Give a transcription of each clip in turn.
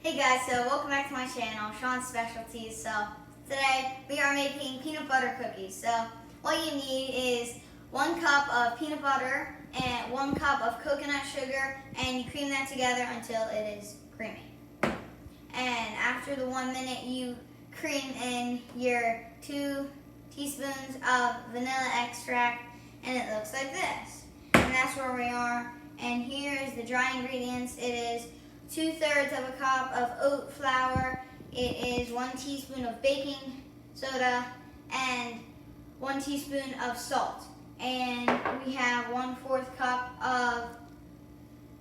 Hey guys, so welcome back to my channel, Sean's Specialties. So today we are making peanut butter cookies. So all you need is 1 cup of peanut butter and 1 cup of coconut sugar, and you cream that together until it is creamy. And after the 1 minute, you cream in your 2 teaspoons of vanilla extract, and it looks like this. And that's where we are. And here is the dry ingredients. It is 2/3 of a cup of oat flour. It is 1 teaspoon of baking soda and 1 teaspoon of salt. And we have 1/4 cup of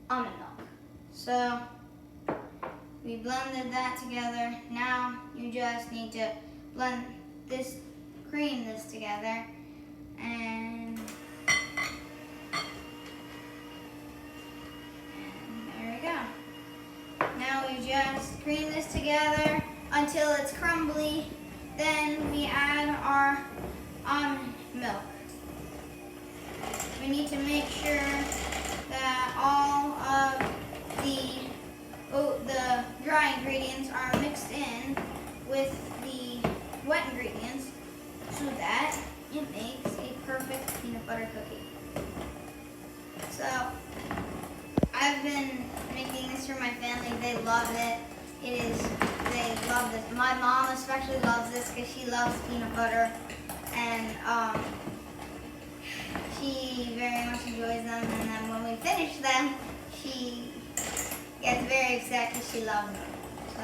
almond milk. So we blended that together. Now you just need to cream this together. And there we go. Now we just cream this together until it's crumbly. Then we add our almond milk. We need to make sure that all of the dry ingredients are mixed in with the wet ingredients so that it makes a perfect peanut butter cookie. So I've been making this for my family. They love it. They love this. My mom especially loves this because she loves peanut butter, and she very much enjoys them. And then when we finish them, she gets very upset because she loves them. So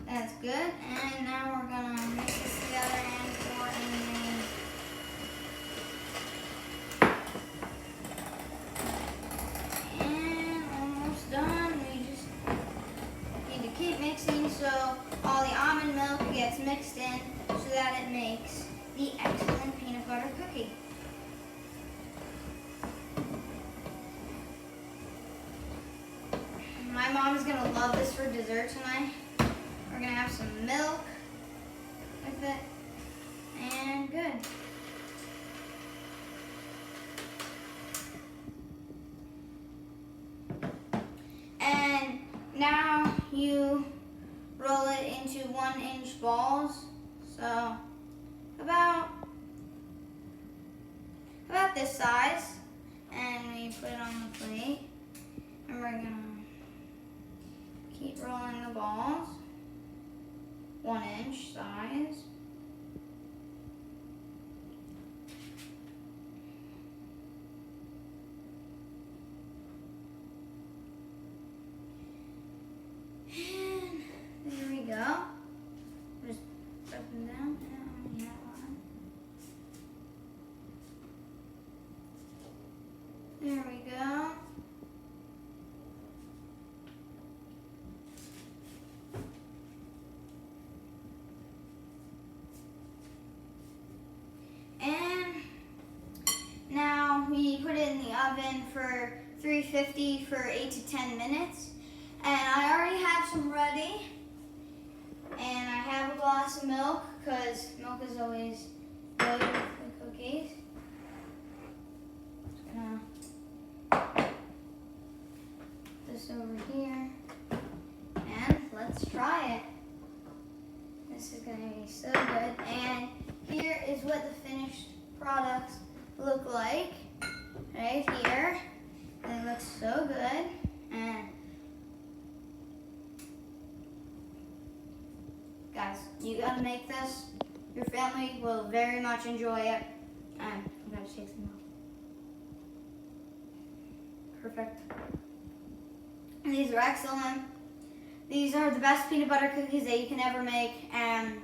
that's good. And now we're gonna mix this together and pour in mixing so all the almond milk gets mixed in so that it makes the excellent peanut butter cookie. My mom's gonna love this for dessert tonight. We're gonna have some milk with it, and good. And now you roll it into 1-inch balls, so about this size, and we put it on the plate, and we're gonna keep rolling the balls, 1-inch size. Go. Just up and down. And that one. There we go. And now we put it in the oven for 350 for 8 to 10 minutes. And I already have some ready. And I have a glass of milk because milk is always good with the cookies. Just gonna put this over here, and let's try it. This is gonna be so good. And here is what the finished products look like right here. And it looks so good. And guys, you gotta make this. Your family will very much enjoy it. And I'm gonna shake some milk. Perfect. And these are excellent. These are the best peanut butter cookies that you can ever make. And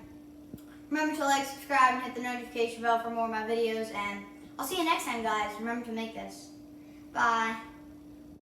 remember to like, subscribe, and hit the notification bell for more of my videos. And I'll see you next time, guys. Remember to make this. Bye.